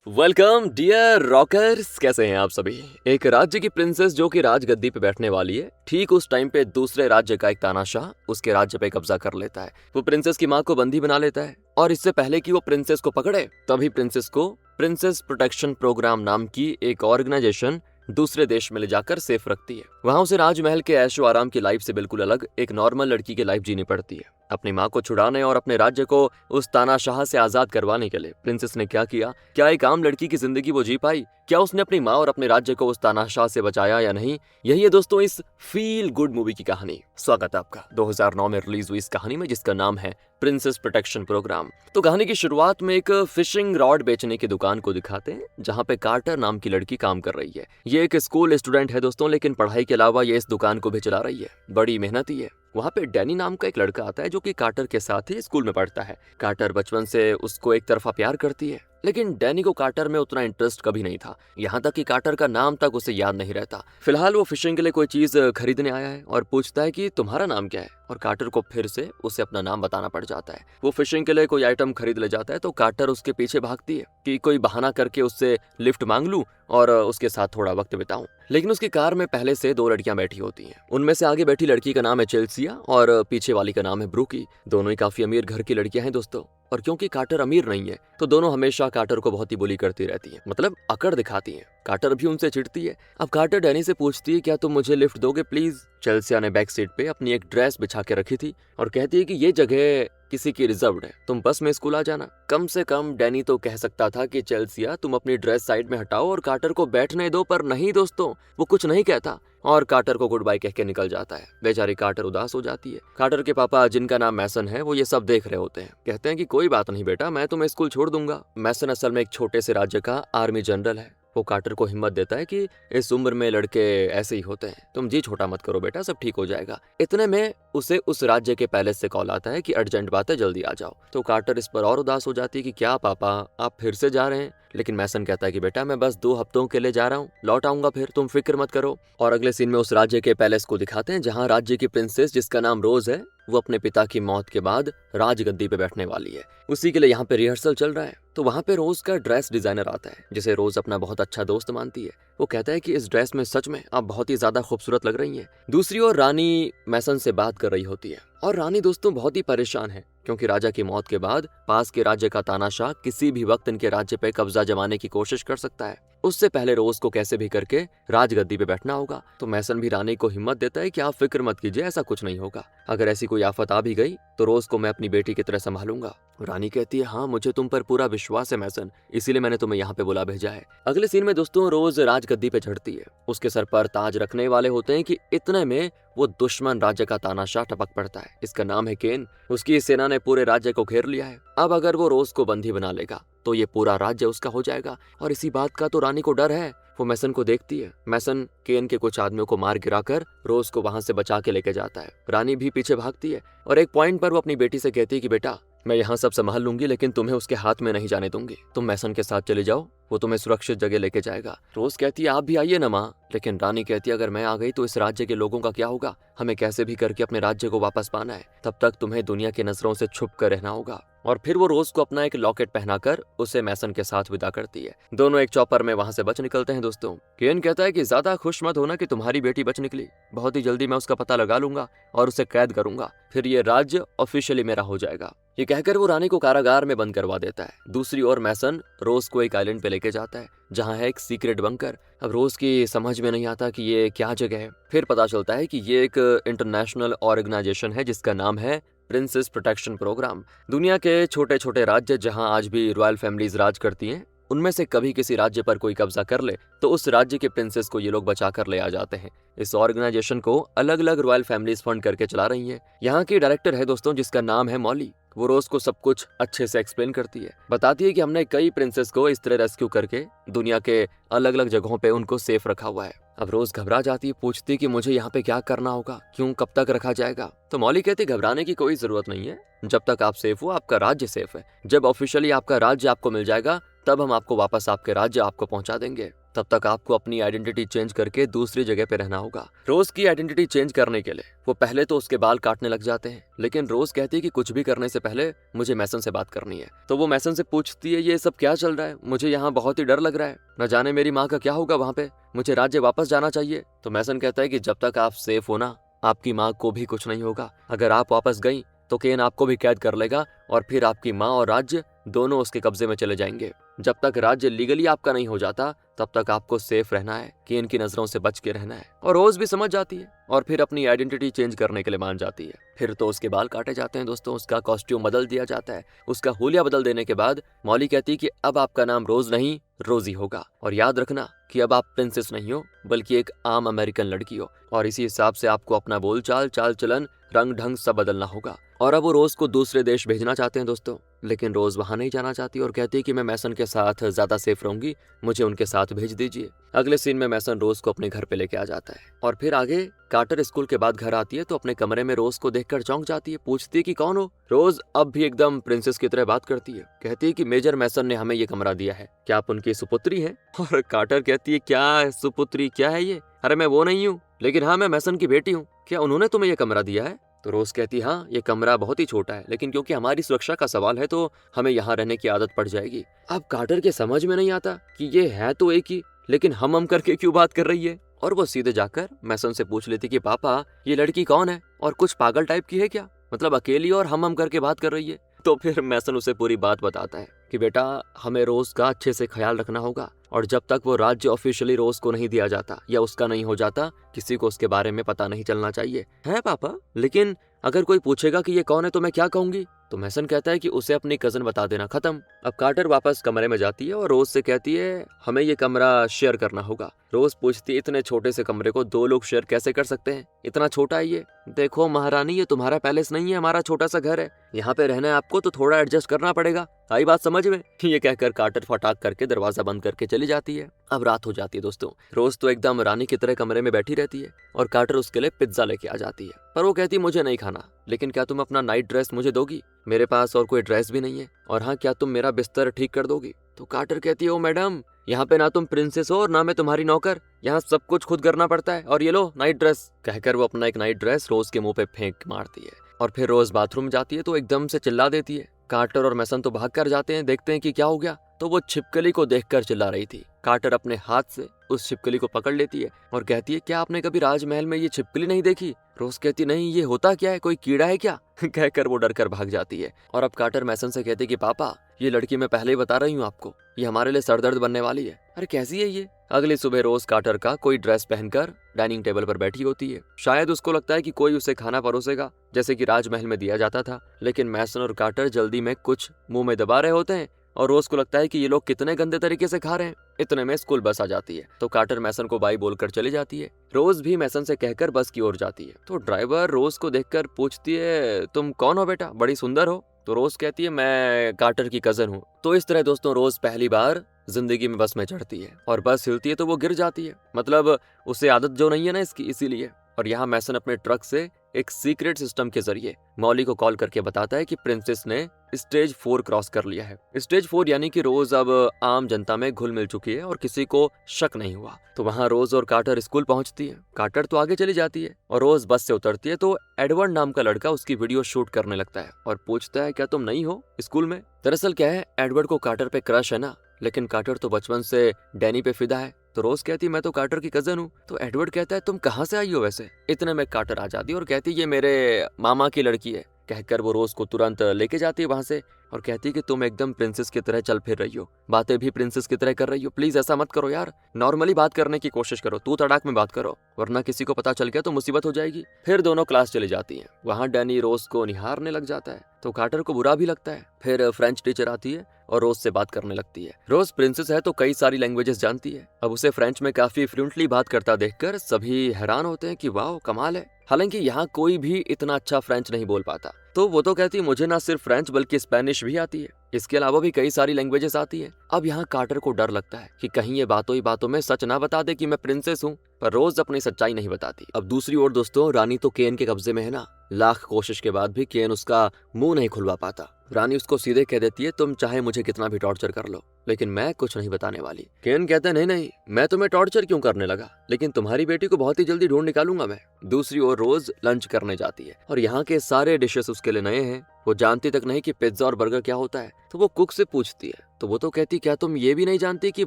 Welcome dear rockers, कैसे हैं आप सभी। एक राज्य की प्रिंसेस जो कि राजगद्दी पे बैठने वाली है, ठीक उस टाइम पे दूसरे राज्य का एक तानाशाह उसके राज्य पे कब्जा कर लेता है। वो प्रिंसेस की माँ को बंदी बना लेता है और इससे पहले कि वो प्रिंसेस को पकड़े तभी प्रिंसेस को प्रिंसेस प्रोटेक्शन प्रोग्राम नाम की एक ऑर्गेनाइजेशन दूसरे देश में ले जाकर सेफ रखती है। वहां उसे राजमहल के ऐशो आराम की लाइफ से बिल्कुल अलग एक नॉर्मल लड़की की लाइफ जीनी पड़ती है। अपनी माँ को छुड़ाने और अपने राज्य को उस तानाशाह से आजाद करवाने के लिए प्रिंसेस ने क्या किया, क्या एक आम लड़की की जिंदगी वो जी पाई, क्या उसने अपनी माँ और अपने राज्य को उस तानाशाह से बचाया या नहीं, यही है दोस्तों इस फील गुड मूवी की कहानी। स्वागत है आपका 2009 में रिलीज हुई इस कहानी में जिसका नाम है प्रिंसेस प्रोटेक्शन प्रोग्राम। तो कहानी की शुरुआत में एक फिशिंग रॉड बेचने की दुकान को दिखाते हैं जहाँ पे कार्टर नाम की लड़की काम कर रही है। ये एक स्कूल स्टूडेंट है दोस्तों, लेकिन पढ़ाई के अलावा ये इस दुकान को भी चला रही है। बड़ी मेहनती है। वहाँ पे डैनी नाम का एक लड़का आता है जो कि कार्टर के साथ ही स्कूल में पढ़ता है। कार्टर बचपन से उसको एक तरफा प्यार करती है, लेकिन डैनी को कार्टर में उतना इंटरेस्ट कभी नहीं था, यहाँ तक कि कार्टर का नाम तक उसे याद नहीं रहता। फिलहाल वो फिशिंग के लिए कोई चीज खरीदने आया है और पूछता है कि तुम्हारा नाम क्या है, और कार्टर को फिर से उसे अपना नाम बताना पड़ जाता है। वो फिशिंग के लिए कोई आइटम खरीद ले जाता है तो कार्टर उसके पीछे भागती है कि कोई बहाना करके उससे लिफ्ट मांग लूं और उसके साथ थोड़ा वक्त बिताऊं। लेकिन उसकी कार में पहले से दो लड़कियां बैठी होती हैं। उनमें से आगे बैठी लड़की का नाम है चेल्सिया और पीछे वाली का नाम है ब्रूकी। दोनों ही काफी अमीर घर की लड़कियां हैं दोस्तों, और क्योंकि कार्टर अमीर नहीं है तो दोनों हमेशा कार्टर को बहुत ही बुली करती रहती हैं, मतलब अकड़ दिखाती हैं। कार्टर भी उनसे चिढ़ती है। अब कार्टर डैनी से पूछती है क्या तुम मुझे लिफ्ट दोगे प्लीज। चेल्सिया ने बैक सीट पे अपनी एक ड्रेस बिछा के रखी थी और कहती है कि ये जगह किसी की रिजर्व्ड है, तुम बस में स्कूल आ जाना। कम से कम डैनी तो कह सकता था कि चेल्सिया तुम अपनी ड्रेस साइड में हटाओ और कार्टर को बैठने दो, पर नहीं दोस्तों, वो कुछ नहीं कहता और कार्टर को गुड बाय कह के निकल जाता है। बेचारी कार्टर उदास हो जाती है। कार्टर के पापा जिनका नाम मैसन है वो ये सब देख रहे होते हैं। कहते हैं कि कोई बात नहीं बेटा, मैं तुम्हें स्कूल छोड़ दूंगा। मैसन असल में एक छोटे से राज्य का आर्मी जनरल है। वो कार्टर को हिम्मत देता है कि इस उम्र में लड़के ऐसे ही होते हैं, तुम जी छोटा मत करो बेटा, सब ठीक हो जाएगा। इतने में उसे उस राज्य के पैलेस से कॉल आता है कि अर्जेंट बात है, जल्दी आ जाओ। तो कार्टर इस पर और उदास हो जाती है कि क्या पापा आप फिर से जा रहे हैं। लेकिन मैसन कहता है कि बेटा मैं बस 2 हफ्तों के लिए जा रहा हूँ, लौट आऊंगा फिर, तुम फिक्र मत करो। और अगले सीन में उस राज्य के पैलेस को दिखाते हैं जहाँ राज्य की प्रिंसेस जिसका नाम रोज है वो अपने पिता की मौत के बाद राजगद्दी पे बैठने वाली है। उसी के लिए यहाँ पे रिहर्सल चल रहा है। तो वहाँ पे रोज का ड्रेस डिजाइनर आता है जिसे रोज अपना बहुत अच्छा दोस्त मानती है। वो कहता है कि इस ड्रेस में सच में आप बहुत ही ज्यादा खूबसूरत लग रही हैं। दूसरी ओर रानी मैसन से बात कर रही होती है और रानी दोस्तों बहुत ही परेशान है क्योंकि राजा की मौत के बाद पास के राज्य का तानाशाह किसी भी वक्त इनके राज्य पे कब्जा जमाने की कोशिश कर सकता है। उससे पहले रोज को कैसे भी करके राजगद्दी पे बैठना होगा। तो मैसन भी रानी को हिम्मत देता है कि आप फिक्र मत कीजिए, ऐसा कुछ नहीं होगा। अगर ऐसी कोई आफत आ भी गई तो रोज को मैं अपनी बेटी की तरह संभालूंगा। रानी कहती है हाँ मुझे तुम पर पूरा विश्वास है मैसन, इसीलिए मैंने तुम्हें यहाँ पे बुला भेजा है। अगले सीन में दोस्तों रोज राजगद्दी पे चढ़ती है। उसके सर पर ताज रखने वाले होते हैं कि इतने में वो दुश्मन राज्य का तानाशाह टपक पड़ता है। इसका नाम है केन। उसकी सेना ने पूरे राज्य को घेर लिया है। अब अगर वो रोज को बंदी बना लेगा तो ये पूरा राज्य उसका हो जाएगा, और इसी बात का तो रानी को डर है। वो मैसन को देखती है। मैसन केन के कुछ आदमियों को मार गिराकर रोज को वहां से बचा के लेके जाता है। रानी भी पीछे भागती है और एक पॉइंट पर वो अपनी बेटी से कहती है कि बेटा मैं यहाँ सब संभाल लूंगी, लेकिन तुम्हें उसके हाथ में नहीं जाने दूंगी। तुम मैसन के साथ चले जाओ, वो तुम्हें सुरक्षित जगह लेके जाएगा। रोज कहती है आप भी आइए ना माँ, लेकिन रानी कहती है अगर मैं आ गई तो इस राज्य के लोगों का क्या होगा। हमें कैसे भी करके अपने राज्य को वापस पाना है, तब तक तुम्हें दुनिया की नजरों से छुप कर रहना होगा। और फिर वो रोज को अपना एक लॉकेट पहनाकर उसे मैसन के साथ विदा करती है। दोनों एक चॉपर में वहां से बच निकलते हैं दोस्तों। केन कहता है कि ज्यादा खुश मत होना कि तुम्हारी बेटी बच निकली, बहुत ही जल्दी मैं उसका पता लगा लूंगा और उसे कैद करूंगा, फिर ये राज्य ऑफिशियली मेरा हो जाएगा। ये कहकर वो रानी को कारागार में बंद करवा देता है। दूसरी ओर मैसन रोज को एक आइलैंड पे लेके जाता है जहाँ है एक सीक्रेट बंकर। अब रोज की समझ में नहीं आता कि ये क्या जगह है। फिर पता चलता है कि ये एक इंटरनेशनल ऑर्गेनाइजेशन है जिसका नाम है प्रिंसेस प्रोटेक्शन प्रोग्राम। दुनिया के छोटे छोटे राज्य जहां आज भी रॉयल फैमिलीज राज करती हैं, उनमें से कभी किसी राज्य पर कोई कब्जा कर ले तो उस राज्य के प्रिंसेस को ये लोग बचा कर ले आ जाते हैं। इस ऑर्गेनाइजेशन को अलग अलग रॉयल फैमिलीज फंड करके चला रही हैं। यहाँ की डायरेक्टर है दोस्तों जिसका नाम है मॉली। वो रोज को सब कुछ अच्छे से एक्सप्लेन करती है, बताती है कि हमने कई प्रिंसेस को इस तरह रेस्क्यू करके दुनिया के अलग अलग जगहों पे उनको सेफ रखा हुआ है। अब रोज घबरा जाती है, पूछती कि मुझे यहाँ पे क्या करना होगा, क्यों, कब तक रखा जाएगा। तो मॉली कहती घबराने की कोई जरूरत नहीं है, जब तक आप सेफ हो आपका राज्य सेफ है। जब ऑफिशियली आपका राज्य आपको मिल जाएगा तब हम आपको वापस आपके राज्य आपको पहुंचा देंगे। तब तक आपको अपनी आइडेंटिटी चेंज करके दूसरी जगह पे रहना होगा। रोज की आइडेंटिटी चेंज करने के लिए वो पहले तो उसके बाल काटने लग जाते हैं, लेकिन रोज कहती है कि कुछ भी करने से पहले मुझे मैसन से बात करनी है। तो वो मैसन से पूछती है ये सब क्या चल रहा है, मुझे यहाँ बहुत ही डर लग रहा है, न जाने मेरी माँ का क्या होगा वहाँ पे, मुझे राज्य वापस जाना चाहिए। तो मैसन कहता है कि जब तक आप सेफ हो ना, आपकी माँ को भी कुछ नहीं होगा। अगर आप वापस गई तो केन आपको भी कैद कर लेगा और फिर आपकी माँ और राज्य दोनों उसके कब्जे में चले जाएंगे। जब तक राज्य लीगली आपका नहीं हो जाता तब तक आपको सेफ रहना है, केन की नजरों से बच के रहना है। और रोज भी समझ जाती है और फिर अपनी आइडेंटिटी चेंज करने के लिए मान जाती है। फिर तो उसके बाल काटे जाते हैं दोस्तों, उसका कॉस्ट्यूम बदल दिया जाता है। उसका हुलिया बदल देने के बाद मॉली कहती है कि अब आपका नाम रोज नहीं रोजी होगा, और याद रखना कि अब आप प्रिंसेस नहीं हो बल्कि एक आम अमेरिकन लड़की हो, और इसी हिसाब से आपको अपना बोलचाल, चाल चलन, रंग ढंग सब बदलना होगा। और अब वो रोज को दूसरे देश भेजना चाहते हैं दोस्तों, लेकिन रोज वहां नहीं जाना चाहती और कहती है कि मैं मैसन के साथ ज्यादा सेफ रहूंगी, मुझे उनके साथ भेज दीजिए। अगले सीन में मैसन रोज को अपने घर पे लेके आ जाता है। और फिर आगे कार्टर स्कूल के बाद घर आती है तो अपने कमरे में रोज को देखकर चौंक जाती है, पूछती है कि कौन हो। रोज अब भी एकदम प्रिंसेस की तरह बात करती है, कहती है कि मेजर मैसन ने हमें ये कमरा दिया है, क्या आप उनकी सुपुत्री हैं? और कार्टर कहती है क्या सुपुत्री, क्या है ये? अरे मैं वो नहीं हूँ, लेकिन हाँ मैं मैसन की बेटी हूँ, क्या उन्होंने तुम्हें ये कमरा दिया है? तो रोज कहती हाँ ये कमरा बहुत ही छोटा है, लेकिन क्योंकि हमारी सुरक्षा का सवाल है तो हमें यहाँ रहने की आदत पड़ जाएगी। अब कार्टर के समझ में नहीं आता कि ये है तो एक ही, लेकिन हम करके क्यों बात कर रही है। और वो सीधे जाकर मैसन से पूछ लेती कि पापा ये लड़की कौन है और कुछ पागल टाइप की है क्या, मतलब अकेली और हम करके बात कर रही है। तो फिर मैसन उसे पूरी बात बताता है कि बेटा हमें रोज का अच्छे से ख्याल रखना होगा, और जब तक वो राज्य ऑफिशियली रोज को नहीं दिया जाता या उसका नहीं हो जाता किसी को उसके बारे में पता नहीं चलना चाहिए। है पापा, लेकिन अगर कोई पूछेगा कि ये कौन है तो मैं क्या कहूंगी? तो मैसन कहता है कि उसे अपनी कजन बता देना, खत्म। अब कार्टर वापस कमरे में जाती है और रोज से कहती है हमें ये कमरा शेयर करना होगा। रोज पूछती है इतने छोटे से कमरे को दो लोग शेयर कैसे कर सकते हैं, इतना छोटा है ये। देखो महारानी ये तुम्हारा पैलेस नहीं है, हमारा छोटा सा घर है, यहाँ पे रहना है आपको तो थोड़ा एडजस्ट करना पड़ेगा, आई बात समझ में? ये कहकर कार्टर फटाक करके दरवाजा बंद करके चली जाती है। अब रात हो जाती है दोस्तों, रोज तो एकदम रानी की तरह कमरे में बैठी रहती है और कार्टर उसके लिए पिज्जा लेके आ जाती है, पर वो कहती मुझे नहीं खाना, लेकिन क्या तुम अपना नाइट ड्रेस मुझे दोगी? मेरे पास और कोई ड्रेस भी नहीं है, और हाँ क्या तुम मेरा बिस्तर ठीक कर दोगी? तो कार्टर कहती है ओ मैडम यहाँ पे ना तुम प्रिंसेस हो और ना मैं तुम्हारी नौकर, यहाँ सब कुछ खुद करना पड़ता है, और ये लो नाइट ड्रेस। कहकर वो अपना एक नाइट ड्रेस रोज के मुंह पे फेंक मारती है। और फिर रोज बाथरूम जाती है तो एकदम से चिल्ला देती है। कार्टर और मैसन तो भाग कर जाते हैं, देखते हैं कि क्या हो गया, तो वो छिपकली को देखकर चिल्ला रही थी। कार्टर अपने हाथ से उस छिपकली को पकड़ लेती है और कहती है क्या आपने कभी राजमहल में ये छिपकली नहीं देखी? रोज कहती नहीं, ये होता क्या है, कोई कीड़ा है क्या? कहकर वो डर कर भाग जाती है। और अब कार्टर मैसन से कहती है कि पापा ये लड़की मैं पहले ही बता रही हूँ आपको, ये हमारे लिए सरदर्द बनने वाली है। अरे कैसी है ये? अगली सुबह रोज कार्टर का कोई ड्रेस पहनकर डाइनिंग टेबल पर बैठी होती है। शायद उसको लगता है कि कोई उसे खाना परोसेगा जैसे कि राजमहल में दिया जाता था, लेकिन मैसन और कार्टर जल्दी में कुछ मुंह में दबा रहे होते हैं और रोज को लगता है कि ये लोग कितने गंदे तरीके से खा रहे हैं। इतने में स्कूल बस आ जाती है तो कार्टर मैसन को बाय बोलकर चली जाती है। रोज भी मैसन से कहकर बस की ओर जाती है तो ड्राइवर रोज को देखकर पूछती है तुम कौन हो बेटा, बड़ी सुंदर हो? तो रोज कहती है मैं कार्टर की कजन हूँ। तो इस तरह दोस्तों रोज पहली बार जिंदगी में बस में चढ़ती है और बस हिलती है तो वो गिर जाती है, मतलब उसे आदत जो नहीं है ना इसकी, इसीलिए। और यहाँ मैसन अपने ट्रक से एक सीक्रेट सिस्टम के जरिए मॉली को कॉल करके बताता है कि प्रिंसेस ने स्टेज 4 क्रॉस कर लिया है। स्टेज 4 यानी कि रोज अब आम जनता में घुल मिल चुकी है और किसी को शक नहीं हुआ। तो वहाँ रोज और कार्टर स्कूल पहुंचती है। कार्टर तो आगे चली जाती है और रोज बस से उतरती है तो एडवर्ड नाम का लड़का उसकी वीडियो शूट करने लगता है और पूछता है क्या तुम नहीं हो स्कूल में? दरअसल क्या है, एडवर्ड को कार्टर पे क्रश है ना, लेकिन कार्टर तो बचपन से डैनी पे फिदा है। तो रोज कहती मैं तो कार्टर की कजन हूँ। तो एडवर्ड कहता है तुम कहाँ से आई हो वैसे? इतने में कार्टर आ जाती है और कहती ये मेरे मामा की लड़की है। कहकर वो रोज को तुरंत लेके जाती है वहां से और कहती है कि तुम एकदम प्रिंसेस की तरह चल फिर रही हो, बातें भी प्रिंसेस की तरह कर रही हो, प्लीज ऐसा मत करो यार, नॉर्मली बात करने की कोशिश करो, तू तड़ाक में बात करो, वरना किसी को पता चल गया तो मुसीबत हो जाएगी। फिर दोनों क्लास चली जाती हैं। वहाँ डैनी रोज को निहारने लग जाता है तो कार्टर को बुरा भी लगता है। फिर फ्रेंच टीचर आती है और रोज से बात करने लगती है। रोज प्रिंसेस है तो कई सारी लैंग्वेजेस जानती है। अब उसे फ्रेंच में काफी फ्लुएंटली बात करता देखकर सभी हैरान होते हैं कि वाह कमाल है। हालांकि यहाँ कोई भी इतना अच्छा फ्रेंच नहीं बोल पाता। तो वो तो कहती मुझे ना सिर्फ फ्रेंच बल्कि स्पेनिश भी आती है। इसके अलावा भी कई सारी लैंग्वेजेस आती है। अब यहाँ कार्टर को डर लगता है कि कहीं ये बातों ही बातों में सच ना बता दे कि मैं प्रिंसेस हूँ, पर रोज अपनी सच्चाई नहीं बताती। अब दूसरी ओर दोस्तों, रानी तो केन के कब्जे में है ना। लाख कोशिश के बाद भी केन उसका मुंह नहीं खुलवा पाता। रानी उसको सीधे कह देती है, तुम चाहे मुझे कितना भी टॉर्चर कर लो, लेकिन मैं कुछ नहीं बताने वाली। केन कहता है, नहीं नहीं, मैं तुम्हें टॉर्चर क्यों करने लगा, लेकिन तुम्हारी बेटी को बहुत ही जल्दी ढूंढ निकालूंगा मैं। दूसरी ओर रोज लंच करने जाती है और यहाँ के सारे डिशेस उसके लिए नए हैं। वो जानती तक नहीं कि पिज्जा और बर्गर क्या होता है। तो वो कुक से पूछती है, तो वो तो कहती, क्या तुम ये भी नहीं जानती कि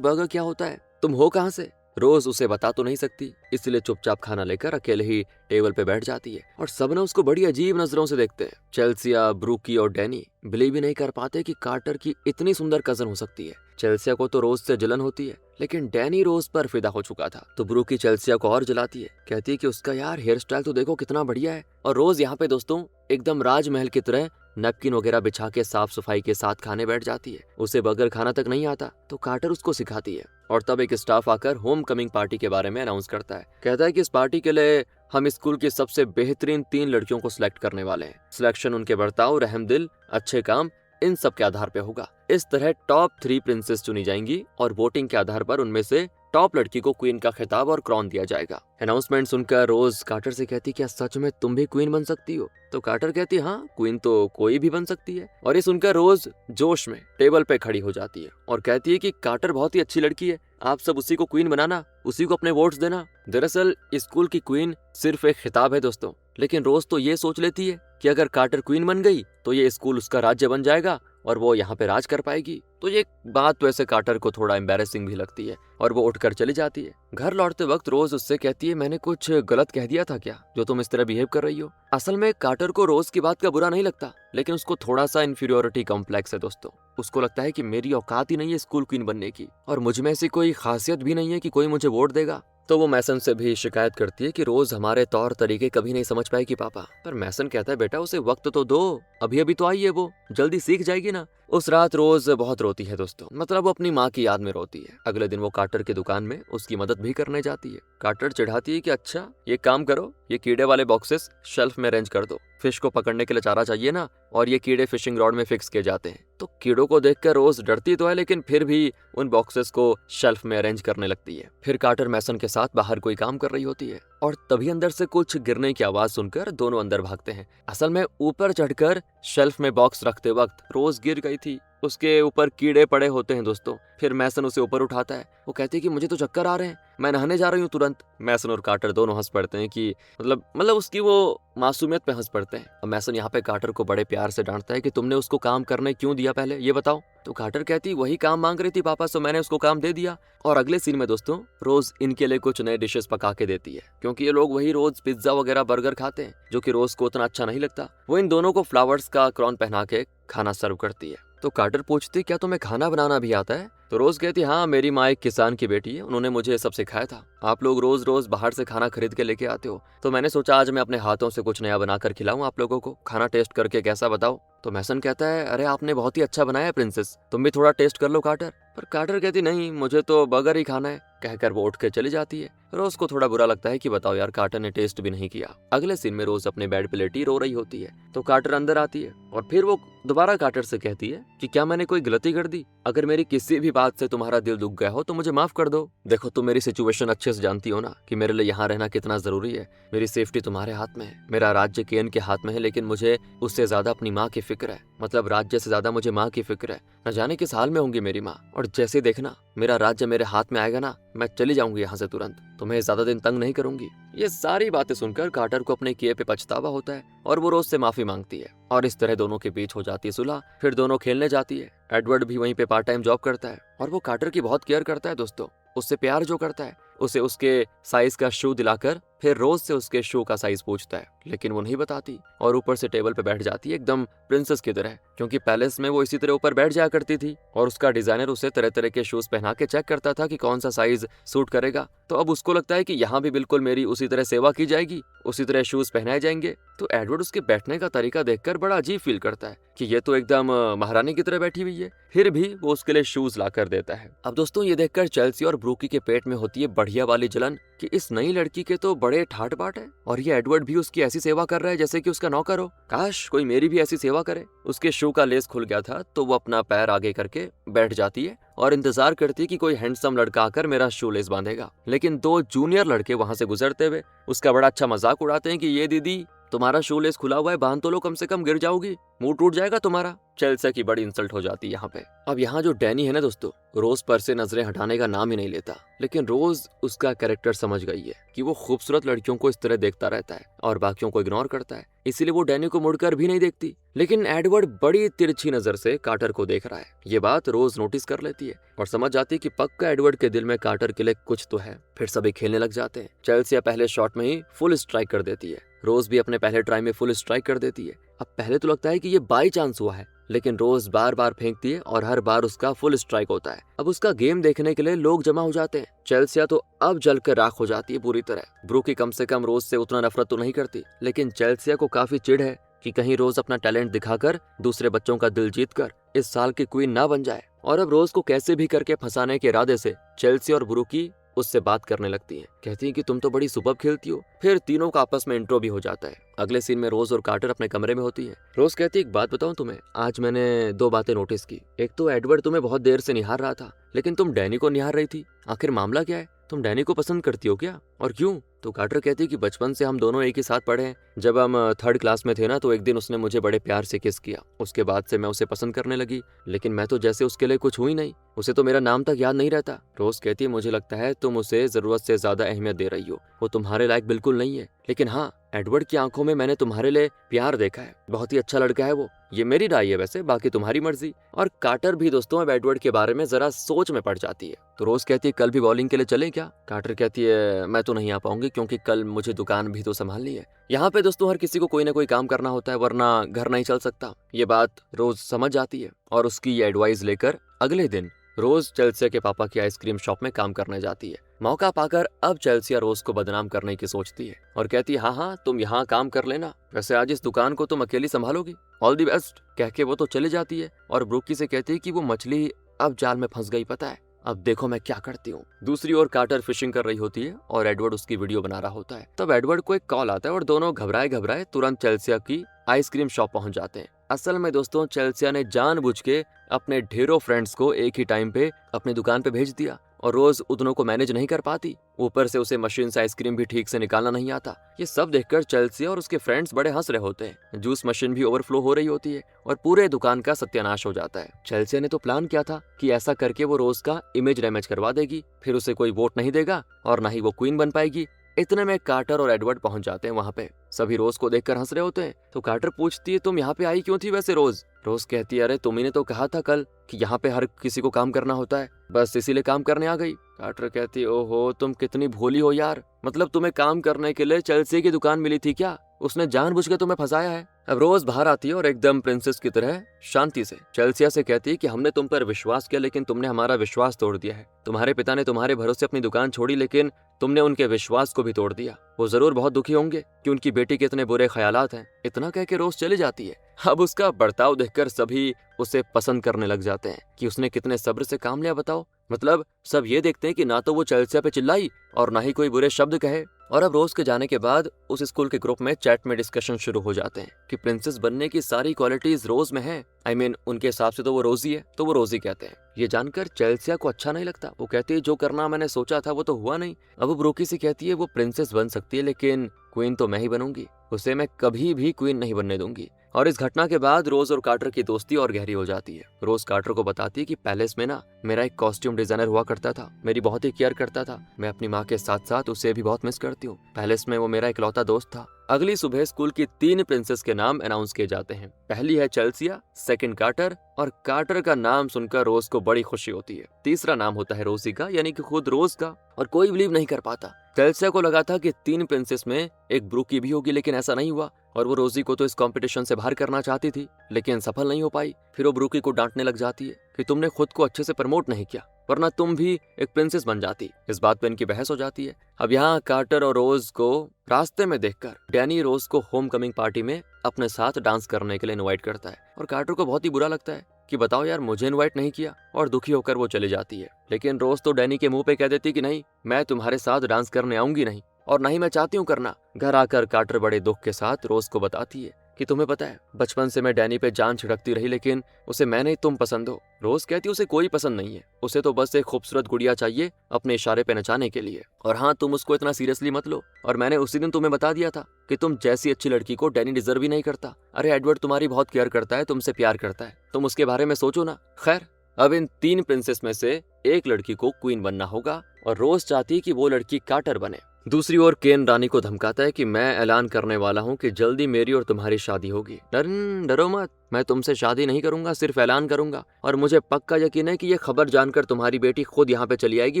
बर्गर क्या होता है, तुम हो कहाँ से। रोज उसे बता तो नहीं सकती, इसलिए चुपचाप खाना लेकर अकेले ही टेबल पे बैठ जाती है और सब ना उसको बड़ी अजीब नजरों से देखते हैं। चेल्सिया, ब्रूकी और डैनी बिलीव ही नहीं कर पाते कि कार्टर की इतनी सुंदर कजन हो सकती है। चेल्सिया को तो रोज से जलन होती है, लेकिन डैनी रोज पर फिदा हो चुका था। तो ब्रूकी चेल्सिया को और जलाती है, कहती है कि उसका यार हेयर स्टाइल तो देखो कितना बढ़िया है। और रोज यहाँ पे दोस्तों एकदम राजमहल की तरह नैपकिन वगैरह बिछा के साफ सफाई के साथ खाने बैठ जाती है। उसे बर्गर खाना तक नहीं आता, तो कार्टर उसको सिखाती है। और तब एक स्टाफ आकर होम कमिंग पार्टी के बारे में अनाउंस करता है। कहता है कि इस पार्टी के लिए हम स्कूल की सबसे बेहतरीन 3 लड़कियों को सिलेक्ट करने वाले हैं। सिलेक्शन उनके बर्ताव, रहमदिल, अच्छे काम, इन सब के आधार पे होगा। इस तरह टॉप 3 प्रिंसेस चुनी जाएंगी और वोटिंग के आधार पर उनमें से टॉप लड़की को क्वीन का खिताब और क्रॉन दिया जाएगा। अनाउंसमेंट सुनकर रोज कार्टर से कहती, क्या सच में तुम भी क्वीन बन सकती हो। तो कार्टर कहती, हाँ, क्वीन तो कोई भी बन सकती है। और ये सुनकर रोज जोश में टेबल पे खड़ी हो जाती है और कहती है कि कार्टर बहुत ही अच्छी लड़की है, आप सब उसी को क्वीन बनाना, उसी को अपने वोट्स देना। दरअसल स्कूल की क्वीन सिर्फ एक खिताब है दोस्तों, लेकिन रोज तो ये सोच लेती है कि अगर कार्टर क्वीन बन गई तो ये स्कूल उसका राज्य बन जाएगा और वो यहाँ पे राज कर पाएगी। तो ये बात तो ऐसे कार्टर को थोड़ा एम्बैरेसिंग भी लगती है और वो उठकर चली जाती है। घर लौटते वक्त रोज उससे कहती है, मैंने कुछ गलत कह दिया था क्या, जो तुम इस तरह बिहेव कर रही हो। असल में कार्टर को रोज की बात का बुरा नहीं लगता, लेकिन उसको थोड़ा सा इंफीरियोरिटी कॉम्प्लेक्स है दोस्तों। उसको लगता है कि मेरी औकात ही नहीं है स्कूल क्वीन बनने की और मुझ में ऐसी कोई खासियत भी नहीं है कि कोई मुझे वोट देगा। तो वो मैसन से भी शिकायत करती है कि रोज हमारे तौर तरीके कभी नहीं समझ पाएगी पापा। पर मैसन कहता है, बेटा उसे वक्त तो दो, अभी अभी तो आई है, वो जल्दी सीख जाएगी ना। उस रात रोज बहुत रोती है दोस्तों, मतलब वो अपनी माँ की याद में रोती है। अगले दिन वो कार्टर की दुकान में उसकी मदद भी करने जाती है। कार्टर चिढ़ाती है कि अच्छा ये काम करो, ये कीड़े वाले बॉक्सेस शेल्फ में अरेंज कर दो, फिश को पकड़ने के लिए चारा चाहिए ना, और ये कीड़े फिशिंग रॉड में फिक्स किए जाते हैं। तो कीड़ों को देखकर रोज डरती तो है, लेकिन फिर भी उन बॉक्सेस को शेल्फ में अरेंज करने लगती है। फिर कार्टर मैसन के साथ बाहर कोई काम कर रही होती है और तभी अंदर से कुछ गिरने की आवाज सुनकर दोनों अंदर भागते हैं। असल में ऊपर चढ़कर शेल्फ में बॉक्स रखते वक्त रोज गिर गई थी, उसके ऊपर कीड़े पड़े होते हैं दोस्तों। फिर मैसन उसे ऊपर उठाता है, वो कहती है कि मुझे तो चक्कर आ रहे हैं, मैं नहाने जा रही हूँ तुरंत। मैसन और कार्टर दोनों हंस पड़ते हैं कि मतलब उसकी वो मासूमियत पे हंस पड़ते हैं। और मैसन यहाँ पे कार्टर को बड़े प्यार से डांटता है कि तुमने उसको काम करने क्यों दिया, पहले ये बताओ। तो कार्टर कहती, वही काम मांग रही थी पापा, सो मैंने उसको काम दे दिया। और अगले सीन में दोस्तों रोज इनके लिए कुछ नए डिशेस पका के देती है, क्योंकि ये लोग वही रोज पिज्जा वगैरह बर्गर खाते हैं, जो कि रोज को उतना अच्छा नहीं लगता। वो इन दोनों को फ्लावर्स का क्रॉन पहना के खाना सर्व करती है। तो कार्टर पूछती, क्या तुम्हें खाना बनाना भी आता है। तो रोज कहती, हाँ, मेरी माँ एक किसान की बेटी है, उन्होंने मुझे सब सिखाया था। आप लोग रोज रोज बाहर से खाना खरीद के लेके आते हो, तो मैंने सोचा आज मैं अपने हाथों से कुछ नया बनाकर खिलाऊं आप लोगों को, खाना टेस्ट करके कैसा बताओ। तो मैसन कहता है, अरे आपने बहुत ही अच्छा बनाया है प्रिंसेस, तुम भी थोड़ा टेस्ट कर लो कार्टर। पर कार्टर कहती, नहीं, मुझे तो बर्गर ही खाना है, कहकर वो उठ के चली जाती है। रोज को थोड़ा बुरा लगता है कि बताओ यार, कार्टर ने टेस्ट भी नहीं किया। अगले सीन में रोज अपने बेड पे लेटी रो रही होती है। तो कार्टर अंदर आती है और फिर वो दोबारा कार्टर से कहती है कि क्या मैंने कोई गलती कर दी, अगर मेरी किसी भी बात से तुम्हारा दिल दुख गया हो तो मुझे माफ कर दो। देखो तुम मेरी सिचुएशन अच्छे से जानती हो ना कि मेरे लिए यहाँ रहना कितना जरूरी है। मेरी सेफ्टी तुम्हारे हाथ में है, मेरा राज्य केन के हाथ में है, लेकिन मुझे उससे ज्यादा अपनी माँ की फिक्र है। मतलब राज्य से ज्यादा मुझे माँ की फिक्र है। न जाने किस हाल में होंगी मेरी माँ, और जैसे देखना मेरा राज्य मेरे हाथ में आएगा ना, मैं चली जाऊंगी यहाँ से तुरंत, तुम्हें ज्यादा दिन तंग नहीं करूंगी। ये सारी बातें सुनकर कार्टर को अपने किए पे पछतावा होता है और वो रोज से माफी मांगती है और इस तरह दोनों के बीच हो जाती है सुलह। फिर दोनों खेलने जाती है। एडवर्ड भी वहीं पे पार्ट टाइम जॉब करता है और वो कार्टर की बहुत केयर करता है दोस्तों। उससे प्यार जो करता है, उसे उसके साइज का शू दिलाकर फिर रोज से उसके शू का साइज पूछता है, लेकिन वो नहीं बताती और ऊपर से टेबल पे बैठ जाती है एकदम प्रिंसेस की तरह, क्योंकि पैलेस में वो इसी तरह ऊपर बैठ जाया करती थी और उसका डिजाइनर उसे तरह तरह के शूज पहना के चेक करता था कि कौन सा साइज सूट करेगा। तो अब उसको लगता है कि यहाँ भी बिल्कुल मेरी उसी तरह सेवा की जाएगी, उसी तरह शूज पहनाए जाएंगे। तो एडवर्ड उसके बैठने का तरीका देखकर बड़ा अजीब फील करता है कि ये तो एकदम महारानी की तरह बैठी हुई है, फिर भी वो उसके लिए शूज ला कर देता है। अब दोस्तों ये देखकर चेल्सी और ब्रूकी के पेट में होती है बढ़िया वाली जलन कि इस नई लड़की के तो बड़े ठाट बाट है और ये एडवर्ड भी उसकी ऐसी सेवा कर रहा है जैसे कि उसका नौकर हो। काश कोई मेरी भी ऐसी सेवा करे। उसके शू का लेस खुल गया था तो वो अपना पैर आगे करके बैठ जाती है और इंतजार करती है कि कोई हैंडसम लड़का आकर मेरा शू लेस बांधेगा। लेकिन 2 जूनियर लड़के वहां से गुजरते हुए उसका बड़ा अच्छा मजाक उड़ाते हैं कि ये दीदी तुम्हारा शू लेस खुला हुआ है, बांध तो लो, कम से कम गिर जाओगी, मुंह टूट जाएगा तुम्हारा। चेल्सिया की बड़ी इंसल्ट हो जाती है यहाँ पे। अब यहाँ जो डैनी है ना दोस्तों, रोज पर से नजरें हटाने का नाम ही नहीं लेता, लेकिन रोज उसका कैरेक्टर समझ गई है कि वो खूबसूरत लड़कियों को इस तरह देखता रहता है और बाकियों को इग्नोर करता है, इसीलिए वो डैनी को मुड़कर भी नहीं देखती। लेकिन एडवर्ड बड़ी तिरछी नजर से कार्टर को देख रहा है। ये बात रोज नोटिस कर लेती है और समझ जाती है कि पक्का एडवर्ड के दिल में कार्टर के लिए कुछ तो है। फिर सभी खेलने लग जाते हैं। चेल्सिया पहले शॉट में ही फुल स्ट्राइक कर देती है, रोज भी अपने पहले ट्राई में फुल स्ट्राइक कर देती है। अब पहले तो लगता है कि ये बाई चांस हुआ है, लेकिन रोज बार बार फेंकती है और हर बार उसका फुल स्ट्राइक होता है। अब उसका गेम देखने के लिए लोग जमा हो जाते हैं। चेल्सिया तो अब जलकर राख हो जाती है पूरी तरह। ब्रूकी कम से कम रोज से उतना नफरत तो नहीं करती, लेकिन चेल्सिया को काफी चिढ़ है कि कहीं रोज अपना टैलेंट दिखाकर दूसरे बच्चों का दिल जीतकर इस साल की क्वीन ना बन जाए। और अब रोज को कैसे भी करके फंसाने के इरादे से चेल्सिया और ब्रूकी उससे बात करने लगती हैं। कहती हैं कि तुम तो बड़ी सुपर्ब खेलती हो। फिर तीनों का आपस में इंट्रो भी हो जाता है। अगले सीन में रोज और कार्टर अपने कमरे में होती है। रोज कहती है एक बात बताऊं तुम्हें, आज मैंने 2 बातें नोटिस की। एक तो एडवर्ड तुम्हें बहुत देर से निहार रहा था, लेकिन तुम डैनी को निहार रही थी। आखिर मामला क्या है? तुम डैनी को पसंद करती हो क्या, और क्यों? तो कार्टर कहती है कि बचपन से हम दोनों एक ही साथ पढ़े हैं। जब हम 3rd क्लास में थे ना, तो एक दिन उसने मुझे बड़े प्यार से किस किया। उसके बाद से मैं उसे पसंद करने लगी, लेकिन मैं तो जैसे उसके लिए कुछ हुई नहीं। उसे तो मेरा नाम तक याद नहीं रहता। रोज कहती है मुझे लगता है तुम उसे जरूरत से ज्यादा अहमियत दे रही हो, वो तुम्हारे लायक बिल्कुल नहीं है। लेकिन हाँ, एडवर्ड की आंखों में मैंने तुम्हारे लिए प्यार देखा है, बहुत ही अच्छा लड़का है वो। ये मेरी राय है, वैसे बाकी तुम्हारी मर्जी। और कार्टर भी दोस्तों अब एडवर्ड के बारे में जरा सोच में पड़ जाती है। तो रोज कहती है कल भी बॉलिंग के लिए चलें क्या? कार्टर कहती है मैं तो नहीं आ पाऊंगी क्योंकि कल मुझे दुकान भी तो संभालनी है। यहाँ पे दोस्तों हर किसी को कोई ना कोई काम करना होता है, वरना घर नहीं चल सकता। ये बात रोज समझ जाती है और उसकी ये एडवाइस लेकर अगले दिन रोज चेल्सिया के पापा की आइसक्रीम शॉप में काम करने जाती है। मौका पाकर अब चेल्सिया रोज को बदनाम करने की सोचती है और कहती है हाँ तुम यहाँ काम कर लेना, वैसे आज इस दुकान को तुम अकेली संभालोगी, ऑल दी बेस्ट कह के वो तो चली जाती है। और ब्रूकी से कहती है कि वो मछली अब जाल में फंस गई, पता है, अब देखो मैं क्या करती हूँ। दूसरी ओर कार्टर फिशिंग कर रही होती है और एडवर्ड उसकी वीडियो बना रहा होता है। तब एडवर्ड को एक कॉल आता है और दोनों घबराए घबराए तुरंत चेल्सिया की आइसक्रीम शॉप पहुंच जाते हैं। असल में दोस्तों चेल्सिया ने जानबूझ के अपने ढेरों फ्रेंड्स को एक ही टाइम पे अपनी दुकान पे भेज दिया और रोज उतनों को मैनेज नहीं कर पाती। ऊपर से उसे मशीन से आइसक्रीम भी ठीक से निकालना नहीं आता। ये सब देखकर चेल्सिया और उसके फ्रेंड्स बड़े हंस रहे होते हैं। जूस मशीन भी ओवरफ्लो हो रही होती है और पूरे दुकान का सत्यानाश हो जाता है। चेल्सिया ने तो प्लान किया था कि ऐसा करके वो रोज का इमेज डैमेज करवा देगी, फिर उसे कोई वोट नहीं देगा और ना ही वो क्वीन बन पाएगी। इतने में कार्टर और एडवर्ड पहुंच जाते हैं वहां पे। सभी रोज को देखकर हंस रहे होते हैं। तो कार्टर पूछती है तुम यहाँ पे आई क्यों थी वैसे रोज? रोज कहती है अरे तुम्ही ने तो कहा था कल कि यहाँ पे हर किसी को काम करना होता है, बस इसीलिए काम करने आ गई। कार्टर कहती है ओहो तुम कितनी भोली हो यार, मतलब तुम्हें काम करने के लिए चेल्सिया की दुकान मिली थी क्या? उसने जानबूझ के तुम्हें फंसाया है। अब रोज बाहर आती है और एकदम प्रिंसेस की तरह शांति से चेल्सिया से कहती है कि हमने तुम पर विश्वास किया, लेकिन तुमने हमारा विश्वास तोड़ दिया है। तुम्हारे पिता ने तुम्हारे भरोसे अपनी दुकान छोड़ी, लेकिन तुमने उनके विश्वास को भी तोड़ दिया। वो जरूर बहुत दुखी होंगे कि उनकी बेटी के इतने बुरे ख्यालात हैं। इतना कह के रोज चली जाती है। अब उसका बर्ताव देखकर सभी उसे पसंद करने लग जाते हैं कि उसने कितने सब्र से काम लिया, बताओ। मतलब सब ये देखते हैं कि ना तो वो चेल्सिया पे चिल्लाई और ना ही कोई बुरे शब्द कहे। और अब रोज के जाने के बाद उस स्कूल के ग्रुप में चैट में डिस्कशन शुरू हो जाते हैं कि प्रिंसेस बनने की सारी क्वालिटीज रोज में है। आई मीन उनके हिसाब से तो वो रोजी है, तो वो रोजी कहते हैं। ये जानकर चेल्सिया को अच्छा नहीं लगता। वो कहती है जो करना मैंने सोचा था वो तो हुआ नहीं। अब वो ब्रूकी से कहती है वो प्रिंसेस बन सकती है, लेकिन क्वीन तो मैं ही बनूंगी, उसे मैं कभी भी क्वीन नहीं बनने दूंगी। और इस घटना के बाद रोज और कार्टर की दोस्ती और गहरी हो जाती है। रोज कार्टर को बताती है कि पैलेस में ना मेरा एक कॉस्ट्यूम डिजाइनर हुआ करता था, मेरी बहुत ही केयर करता था। मैं अपनी माँ के साथ साथ उसे भी बहुत मिस करती हूँ। पैलेस में वो मेरा इकलौता दोस्त था। अगली सुबह स्कूल की 3 प्रिंसेस के नाम अनाउंस किए जाते हैं। पहली है चेल्सिया, सेकंड कार्टर, और कार्टर का नाम सुनकर रोज को बड़ी खुशी होती है। तीसरा नाम होता है रोजी का, यानी कि खुद रोज का। और कोई बिलीव नहीं कर पाता। चेल्सिया को लगा था कि 3 प्रिंसेस में एक ब्रूकी भी होगी, लेकिन ऐसा नहीं हुआ। और वो रोजी को तो इस कंपटीशन से बाहर करना चाहती थी, लेकिन सफल नहीं हो पाई। फिर वो ब्रूकी को डांटने लग जाती है कि तुमने खुद को अच्छे से प्रमोट नहीं किया, वरना तुम भी एक प्रिंसेस बन जाती। इस बात पे इनकी बहस हो जाती है। अब यहाँ कार्टर और रोज को रास्ते में देखकर डैनी रोज को होम कमिंग पार्टी में अपने साथ डांस करने के लिए इनवाइट करता है और कार्टर को बहुत ही बुरा लगता है कि बताओ यार मुझे इनवाइट नहीं किया, और दुखी होकर वो चली जाती है। लेकिन रोज तो डैनी के मुंह पे कह देती कि नहीं, मैं तुम्हारे साथ डांस करने आऊंगी नहीं, और ना ही मैं चाहती हूँ करना। घर आकर कार्टर बड़े दुख के साथ रोज को बताती है कि तुम्हें पता है बचपन से मैं डैनी पे जान छिड़कती रही, लेकिन उसे मैं नहीं तुम पसंद हो। रोज कहती उसे कोई पसंद नहीं है, उसे तो बस एक खूबसूरत गुड़िया चाहिए अपने इशारे पे नचाने के लिए। और हाँ, तुम उसको इतना सीरियसली मत लो, और मैंने उसी दिन तुम्हें बता दिया था कि तुम जैसी अच्छी लड़की को डैनी डिजर्व ही नहीं करता। अरे एडवर्ड तुम्हारी बहुत केयर करता है, तुमसे प्यार करता है, तुम उसके बारे में सोचो ना। खैर, अब इन 3 प्रिंसेस में से एक लड़की को क्वीन बनना होगा, और रोज चाहती है कि वो लड़की कार्टर बने। दूसरी ओर केन रानी को धमकाता है कि मैं ऐलान करने वाला हूँ कि जल्दी मेरी और तुम्हारी शादी होगी। डरो मत, मैं तुमसे शादी नहीं करूंगा, सिर्फ ऐलान करूंगा, और मुझे पक्का यकीन है कि ये खबर जानकर तुम्हारी बेटी खुद यहाँ पे चली आएगी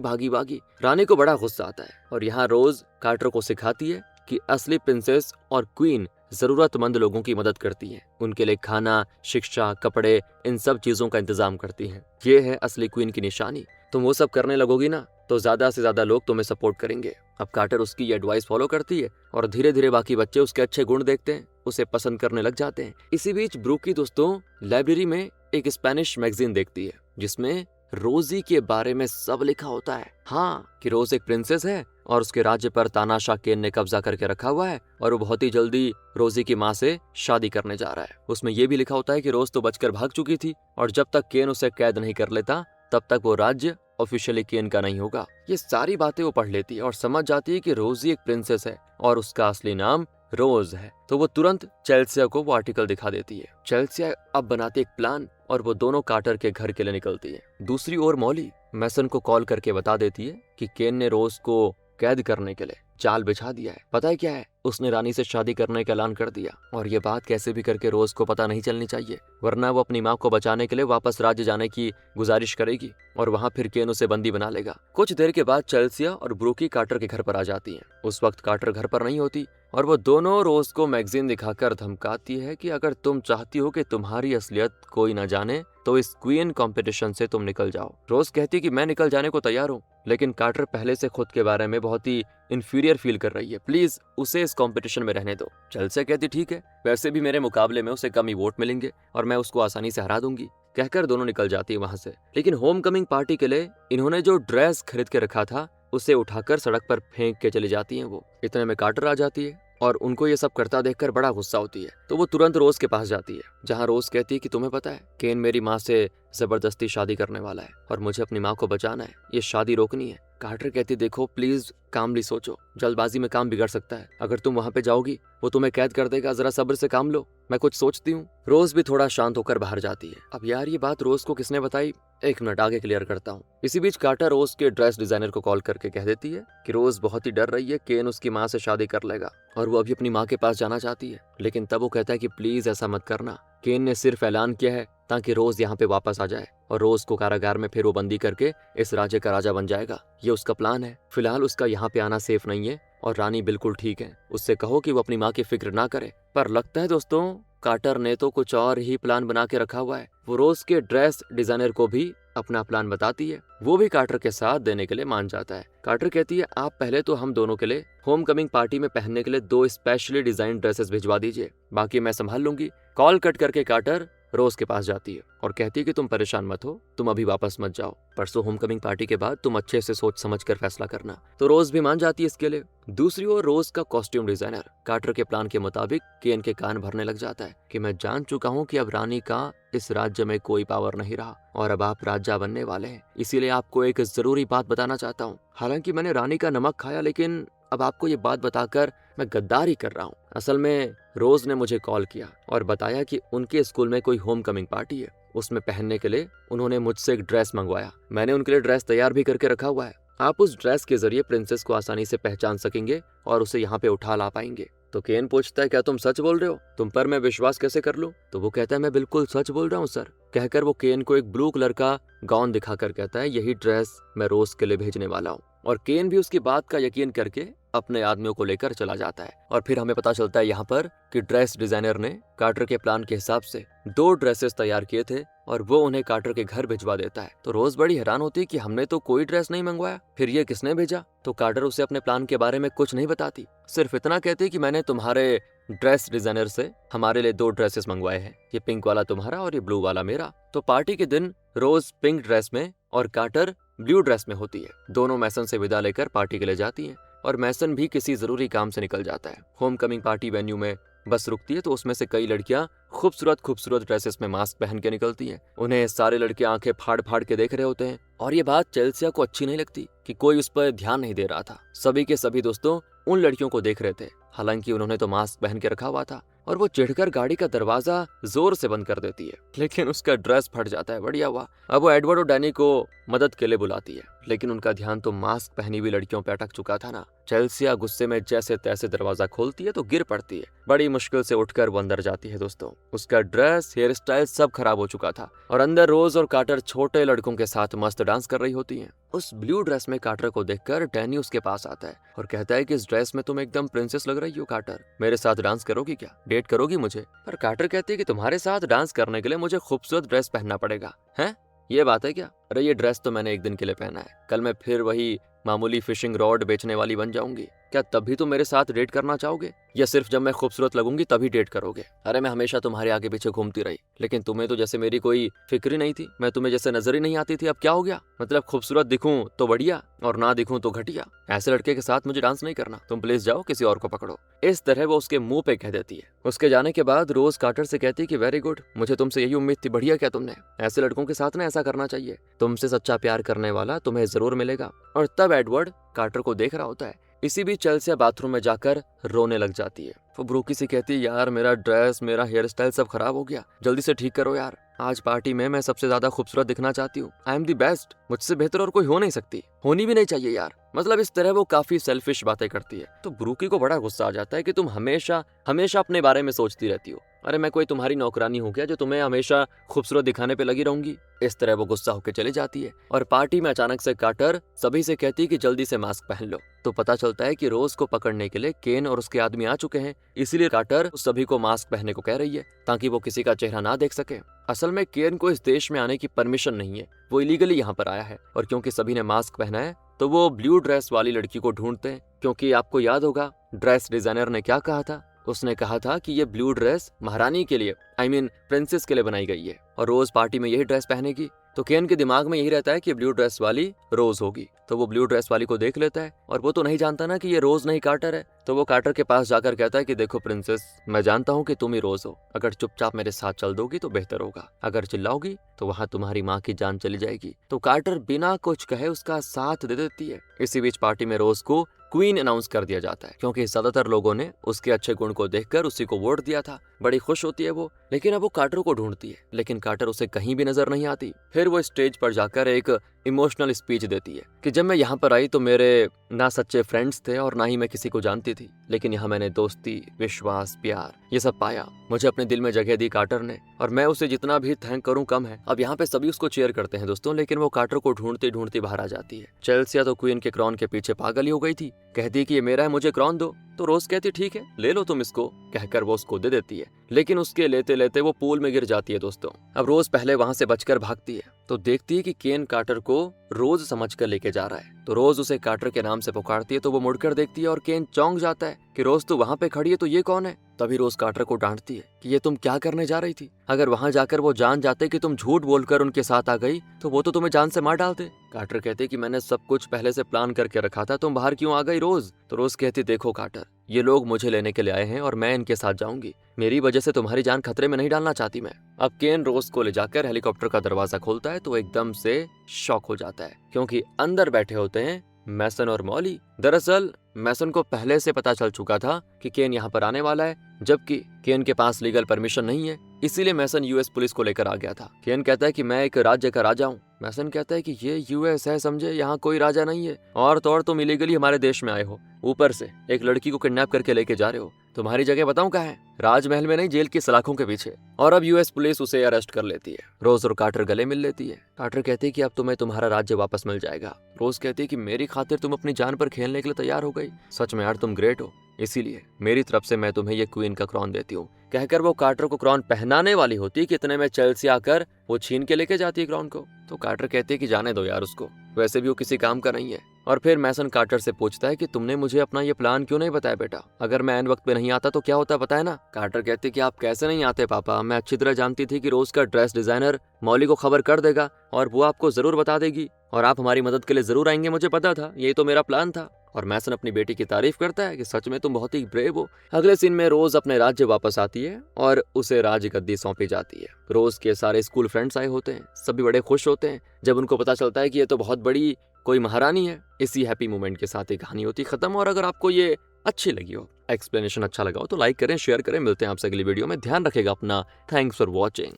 भागी भागी। रानी को बड़ा गुस्सा आता है, और यहाँ रोज कार्टर को सिखाती है कि असली प्रिंसेस और क्वीन जरूरतमंद लोगों की मदद करती हैं, उनके लिए खाना, शिक्षा, कपड़े, इन सब चीजों का इंतजाम करती हैं। ये है असली क्वीन की निशानी। तुम वो सब करने लगोगी ना तो ज्यादा से ज्यादा लोग तुम्हें सपोर्ट करेंगे। अब कार्टर उसकी ये एडवाइस फॉलो करती है, और धीरे धीरे बाकी बच्चे उसके अच्छे गुण देखते हैं, उसे पसंद करने लग जाते हैं। इसी बीच ब्रूकी दोस्तों लाइब्रेरी में एक स्पेनिश मैगजीन देखती है जिसमें रोजी के बारे में सब लिखा होता है। हाँ, कि रोज एक प्रिंसेस है और उसके राज्य पर तानाशाह केन ने कब्जा करके रखा हुआ है, और वो बहुत ही जल्दी रोजी की माँ से शादी करने जा रहा है। उसमें ये भी लिखा होता है कि रोज तो बचकर भाग चुकी थी, और जब तक केन उसे कैद नहीं कर लेता तब तक वो राज्य ऑफिशियली केन का नहीं होगा। ये सारी बातें वो पढ़ लेती है और समझ जाती है कि रोजी एक प्रिंसेस है और उसका असली नाम रोज है। तो वो तुरंत चेल्सिया को वो आर्टिकल दिखा देती है। चेल्सिया अब बनाती एक प्लान, और वो दोनों कार्टर के घर के लिए निकलती है। दूसरी ओर मॉली मैसन को कॉल करके बता देती है कि केन ने रोज को कैद करने के लिए जाल बिछा दिया है। पता है क्या है, उसने रानी से शादी करने का ऐलान कर दिया, और ये बात कैसे भी करके रोज को पता नहीं चलनी चाहिए, वरना वो अपनी माँ को बचाने के लिए वापस राज्य जाने की गुजारिश करेगी, और वहाँ फिर केन उसे बंदी बना लेगा। कुछ देर के बाद चेल्सिया और ब्रूकी कार्टर के घर पर आ जाती हैं। उस वक्त कार्टर घर पर नहीं होती, और वो दोनों रोज को मैगजीन दिखाकर धमकाती है कि अगर तुम चाहती हो कि तुम्हारी असलियत कोई न जाने तो इस क्वीन कंपटीशन से तुम निकल जाओ। रोज कहती है कि मैं निकल जाने को तैयार हूँ, लेकिन कार्टर पहले से खुद के बारे में बहुत ही इंफीरियर फील कर रही है, प्लीज उसे इस कंपटीशन में रहने दो। चेल्सिया कहती ठीक है, वैसे भी मेरे मुकाबले में उसे कम ही वोट मिलेंगे और मैं उसको आसानी से हरा दूंगी। कहकर दोनों निकल जाती है वहां से। लेकिन होम कमिंग पार्टी के लिए इन्होंने जो ड्रेस खरीद के रखा था उसे उठाकर सड़क पर फेंक के चली जाती हैं। वो इतने में कार्टर आ जाती है, और उनको ये सब करता देखकर बड़ा गुस्सा होती है। तो वो तुरंत रोज के पास जाती है, जहाँ रोज कहती है कि तुम्हें पता है केन मेरी माँ से जबरदस्ती शादी करने वाला है, और मुझे अपनी माँ को बचाना है, ये शादी रोकनी है। कार्टर कहती देखो प्लीज कामली सोचो, जल्दबाजी में काम बिगड़ सकता है। अगर तुम वहाँ पे जाओगी वो तुम्हें कैद कर देगा, जरा सब्र से काम लो, मैं कुछ सोचती हूँ। रोज भी थोड़ा शांत होकर बाहर जाती है। अब यार ये बात रोज को किसने बताई, एक मिनट आगे क्लियर करता हूँ। इसी बीच कार्टर रोज के ड्रेस डिजाइनर को कॉल करके कह देती है कि रोज बहुत ही डर रही है, केन उसकी माँ से शादी कर लेगा और वो अभी अपनी माँ के पास जाना चाहती है। लेकिन तब वो कहता है कि प्लीज ऐसा मत करना, केन ने सिर्फ ऐलान किया है ताकि रोज यहाँ पे वापस आ जाए, और रोज को कारागार में फिर वो बंदी करके इस राज्य का राजा बन जाएगा। ये उसका प्लान है। फिलहाल उसका यहाँ पे आना सेफ नहीं है, और रानी बिल्कुल ठीक है, उससे कहो कि वो अपनी माँ की फिक्र ना करे। पर लगता है दोस्तों कार्टर ने तो कुछ और ही प्लान बना के रखा हुआ है। वो रोज के ड्रेस डिजाइनर को भी अपना प्लान बताती है, वो भी कार्टर के साथ देने के लिए मान जाता है। कार्टर कहती है आप पहले तो हम दोनों के लिए होम कमिंग पार्टी में पहनने के लिए 2 स्पेशली डिजाइन ड्रेसेस भिजवा दीजिए, बाकी मैं संभाल लूंगी। कॉल कट करके कार्टर रोज के पास जाती है और कहती है कि तुम परेशान मत हो, तुम अभी वापस मत जाओ, परसों होम कमिंग पार्टी के बाद तुम अच्छे से सोच समझ कर फैसला करना। तो रोज भी मान जाती है इसके लिए। दूसरी ओर रोज का कॉस्ट्यूम डिजाइनर कार्टर के प्लान के मुताबिक केन के कान भरने लग जाता है कि मैं जान चुका हूँ कि अब रानी का इस राज्य में कोई पावर नहीं रहा और अब आप राजा बनने वाले हैं, इसीलिए आपको एक जरूरी बात बताना चाहता हूँ। हालांकि मैंने रानी का नमक खाया, लेकिन अब आपको ये बात बताकर मैं गद्दारी कर रहा हूँ। असल में रोज ने मुझे कॉल किया और बताया कि उनके स्कूल में कोई होम कमिंग पार्टी है, उसमें पहनने के लिए उन्होंने मुझसे एक ड्रेस मंगवाया। मैंने उनके लिए ड्रेस तैयार भी करके रखा हुआ है। आप उस ड्रेस के जरिए प्रिंसेस को आसानी से पहचान सकेंगे और उसे यहाँ पे उठा ला पाएंगे। तो केन पूछता है क्या तुम सच बोल रहे हो, तुम पर मैं विश्वास कैसे कर लूं? तो वो कहता है मैं बिल्कुल सच बोल रहा हूँ सर। कहकर वो केन को एक ब्लू कलर का गाउन दिखाकर कहता है यही ड्रेस मैं रोज के लिए भेजने वाला हूँ। और केन भी उसकी बात का यकीन करके अपने आदमियों को लेकर चला जाता है। और फिर हमें पता चलता है यहाँ पर कि ड्रेस डिजाइनर ने कार्टर के प्लान के हिसाब से 2 ड्रेसेस तैयार किए थे और वो उन्हें कार्टर के घर भिजवा देता है। तो रोज बड़ी हैरान होती है कि हमने तो कोई ड्रेस नहीं मंगवाया, फिर ये किसने भेजा? तो कार्टर उसे अपने प्लान के बारे में कुछ नहीं बताती, सिर्फ इतना कहती कि मैंने तुम्हारे ड्रेस डिजाइनर से हमारे लिए 2 ड्रेसेस मंगवाए हैं, ये पिंक वाला तुम्हारा और ये ब्लू वाला मेरा। तो पार्टी के दिन रोज पिंक ड्रेस में और कार्टर ब्लू ड्रेस में होती है। दोनों मैसन से विदा लेकर पार्टी के लिए जाती हैं और मैसन भी किसी जरूरी काम से निकल जाता है। होम कमिंग पार्टी वेन्यू में बस रुकती है तो उसमें से कई लड़कियां खूबसूरत खूबसूरत ड्रेसेस में मास्क पहन के निकलती हैं। उन्हें सारे लड़के आंखें फाड़ फाड़ के देख रहे होते हैं और ये बात चेल्सिया को अच्छी नहीं लगती कि कोई उस पर ध्यान नहीं दे रहा था। सभी के सभी दोस्तों उन लड़कियों को देख रहे थे, हालांकि उन्होंने तो मास्क पहन के रखा हुआ था और वो चिढ़कर गाड़ी का दरवाजा जोर से बंद कर देती है, लेकिन उसका ड्रेस फट जाता है। बढ़िया हुआ। अब वो एडवर्ड और डैनी को मदद के लिए बुलाती है, लेकिन उनका ध्यान तो मास्क पहनी हुई लड़कियों पे अटक चुका था ना। चेल्सिया गुस्से में जैसे तैसे दरवाजा खोलती है तो गिर पड़ती है। बड़ी मुश्किल से उठकर वो अंदर जाती है दोस्तों। उसका ड्रेस, हेयर स्टाइल सब खराब हो चुका था और अंदर रोज और कार्टर छोटे लड़कों के साथ मस्त डांस कर रही होती हैं। उस ब्लू ड्रेस में कार्टर को देखकर डैनी उसके पास आता है और कहता है कि इस ड्रेस में तुम एकदम प्रिंसेस लग रही हो कार्टर, मेरे साथ डांस करोगी क्या, डेट करोगी मुझे? पर कार्टर कहती है कि तुम्हारे साथ डांस करने के लिए मुझे खूबसूरत ड्रेस पहनना पड़ेगा। हैं, ये बात है क्या? अरे ये ड्रेस तो मैंने एक दिन के लिए पहना है, कल मैं फिर वही मामूली फिशिंग रॉड बेचने वाली बन जाऊंगी। क्या तब भी तुम मेरे साथ डेट करना चाहोगे या सिर्फ जब मैं खूबसूरत लगूंगी तभी डेट करोगे? अरे मैं हमेशा तुम्हारे आगे पीछे घूमती रही, लेकिन तुम्हें तो जैसे मेरी कोई फिक्र ही नहीं थी, मैं तुम्हें जैसे नजर ही नहीं आती थी। अब क्या हो गया? मतलब खूबसूरत दिखूं तो बढ़िया और ना दिखूं तो घटिया। ऐसे लड़के के साथ मुझे डांस नहीं करना, तुम प्लीज जाओ किसी और को पकड़ो। इस तरह वो उसके मुंह पे कह देती है। उसके जाने के बाद रोज कार्टर से कहती है कि वेरी गुड, मुझे तुमसे यही उम्मीद थी, बढ़िया किया तुमने, ऐसे लड़कों के साथ ना ऐसा करना चाहिए, तुमसे सच्चा प्यार करने वाला तुम्हें जरूर मिलेगा। और तब एडवर्ड कार्टर को देख रहा होता है। इसी बीच चेल्सिया बाथरूम में जाकर रोने लग जाती है। वो ब्रूकी से कहती है, यार मेरा ड्रेस, मेरा हेयर स्टाइल सब खराब हो गया, जल्दी से ठीक करो यार। आज पार्टी में मैं सबसे ज्यादा खूबसूरत दिखना चाहती हूँ, आई एम दी बेस्ट, मुझसे बेहतर और कोई हो नहीं सकती, होनी भी नहीं चाहिए यार। मतलब इस तरह वो काफी सेल्फिश बातें करती है। तो ब्रूकी को बड़ा गुस्सा आ जाता है कि तुम हमेशा हमेशा अपने बारे में सोचती रहती हो। अरे मैं कोई तुम्हारी नौकरानी हूँ क्या जो तुम्हें हमेशा खूबसूरत दिखाने पे लगी रहूंगी? इस तरह वो गुस्सा होकर चली जाती है और पार्टी में अचानक से कार्टर सभी से कहती है कि जल्दी से मास्क पहन लो। तो पता चलता है कि रोज को पकड़ने के लिए केन और उसके आदमी आ चुके हैं, इसीलिए कार्टर सभी को मास्क पहनने को कह रही है ताकि वो किसी का चेहरा ना देख सके। असल में केन को इस देश में आने की परमिशन नहीं है, वो इलीगली यहाँ पर आया है और क्योंकि सभी ने मास्क पहना है तो वो ब्लू ड्रेस वाली लड़की को ढूंढते हैं। क्योंकि आपको याद होगा ड्रेस डिजाइनर ने क्या कहा था, उसने कहा था कि ये ब्लू ड्रेस महारानी के लिए, आई मीन प्रिंसेस के लिए बनाई गई है और रोज पार्टी में यही ड्रेस पहनेगी। तो केन के दिमाग में यही रहता है कि ब्लू ड्रेस वाली रोज होगी। तो वो ब्लू ड्रेस वाली को देख लेता है और वो तो नहीं जानता ना कि ये रोज नहीं कार्टर है। तो वो कार्टर के पास जाकर कहता है कि देखो प्रिंसेस, मैं जानता हूँ कि तुम ही रोज हो, अगर चुपचाप मेरे साथ चल दोगी तो बेहतर होगा, अगर चिल्लाओगी तो वहाँ तुम्हारी माँ की जान चली जाएगी। तो कार्टर बिना कुछ कहे उसका साथ दे देती है। इसी बीच पार्टी में रोज को क्वीन अनाउंस कर दिया जाता है क्योंकि ज्यादातर लोगों ने उसके अच्छे गुण को देखकर उसी को वोट दिया था। बड़ी खुश होती है वो, लेकिन अब वो कार्टर को ढूंढती है, लेकिन कार्टर उसे कहीं भी नजर नहीं आती। फिर वो स्टेज पर जाकर एक इमोशनल स्पीच देती है कि जब मैं यहाँ पर आई तो मेरे ना सच्चे फ्रेंड्स थे और ना ही मैं किसी को जानती थी, लेकिन यहाँ मैंने दोस्ती, विश्वास, प्यार ये सब पाया। मुझे अपने दिल में जगह दी कार्टर ने और मैं उसे जितना भी थैंक करूँ कम है। अब यहाँ पे सभी उसको चेयर करते हैं दोस्तों, लेकिन वो कार्टर को ढूंढती ढूंढती बाहर आ जाती है। चेल्सिया तो क्वीन के क्राउन के पीछे पागल ही हो गई थी, कहती कि ये मेरा है, मुझे क्राउन दो। तो रोज कहती ठीक है ले लो तुम इसको, कहकर वो उसको दे देती है, लेकिन उसके लेते लेते वो पूल में गिर जाती है दोस्तों। अब रोज पहले वहां से बचकर भागती है तो देखती है कि केन कार्टर को रोज समझकर लेके जा रहा है। तो रोज उसे कार्टर के नाम से पुकारती है तो वो मुड़कर देखती है और केन चौंक जाता है कि रोज तो वहां पे खड़ी है तो ये कौन है? तभी रोज कार्टर को डांटती है कि ये तुम क्या करने जा रही थी, अगर वहां जाकर वो जान जाते कि तुम झूठ बोलकर उनके साथ आ गई तो वो तो तुम्हें जान से मार डालते। कार्टर कहते कि मैंने सब कुछ पहले से प्लान करके रखा था, तुम बाहर क्यों आ गई रोज? तो रोज कहती देखो कार्टर, ये लोग मुझे लेने के लिए आए हैं और मैं इनके साथ जाऊंगी, मेरी वजह से तुम्हारी जान खतरे में नहीं डालना चाहती मैं। अब केन रोज को ले जाकर हेलीकॉप्टर का दरवाजा खोलता है तो एकदम से शॉक हो जाता है क्योंकि अंदर बैठे होते हैं मैसन और मॉली। दरअसल मैसन को पहले से पता चल चुका था कि केन यहाँ पर आने वाला है, जबकि केन के पास लीगल परमिशन नहीं है, इसीलिए मैसन यूएस पुलिस को लेकर आ गया था। केन कहता है कि मैं एक राज्य का राजा हूँ। मैसन कहता है कि ये यूएस है समझे, यहाँ कोई राजा नहीं है, और तो और तुम इलीगली हमारे देश में आए हो, ऊपर से एक लड़की को किडनैप करके लेके जा रहे हो, तुम्हारी जगह बताऊं कहाँ है? राजमहल में नहीं, जेल की सलाखों के पीछे। और अब यूएस पुलिस उसे अरेस्ट कर लेती है। रोज और कार्टर गले मिल लेती है। कार्टर कहती है कि अब तुम्हें तुम्हारा राज्य वापस मिल जाएगा। रोज कहती है कि मेरी खातिर तुम अपनी जान पर खेलने के लिए तैयार हो गई, सच में यार तुम ग्रेट हो, इसीलिए मेरी तरफ से मैं तुम्हें ये क्वीन का क्राउन देती हूँ। कहकर वो कार्टर को क्राउन पहनाने वाली होती कि इतने में चेल्सिया आकर वो छीन के लेके जाती है क्राउन को। तो कार्टर कहती है कि जाने दो यार उसको, वैसे भी वो किसी काम का नहीं है, और फिर मैसन कार्टर से पूछता है कि तुमने मुझे अपना ये प्लान क्यों नहीं बताया बेटा, अगर मैं एन वक्त पे नहीं आता तो क्या होता पता है ना। कार्टर कहती कि आप कैसे नहीं आते पापा, मैं अच्छी तरह जानती थी कि रोज का ड्रेस डिजाइनर मॉली को खबर कर देगा और वो आपको जरूर बता देगी और आप हमारी मदद के लिए जरूर आएंगे, मुझे पता था, यही तो मेरा प्लान था। और मैसन अपनी बेटी की तारीफ करता है कि सच में तुम बहुत ही ब्रेव हो। अगले सीन में रोज अपने राज्य वापस आती है और उसे राजगद्दी सौंपी जाती है। रोज के सारे स्कूल फ्रेंड्स आए होते हैं, सभी बड़े खुश होते हैं जब उनको पता चलता है कि ये तो बहुत बड़ी कोई महारानी है। इसी हैप्पी मोमेंट के साथ ही कहानी होती खत्म। और अगर आपको ये अच्छी लगी हो, एक्सप्लेनेशन अच्छा लगा हो, तो लाइक करें, शेयर करें। मिलते हैं आपसे अगली वीडियो में। ध्यान रखेगा अपना। Thanks for watching.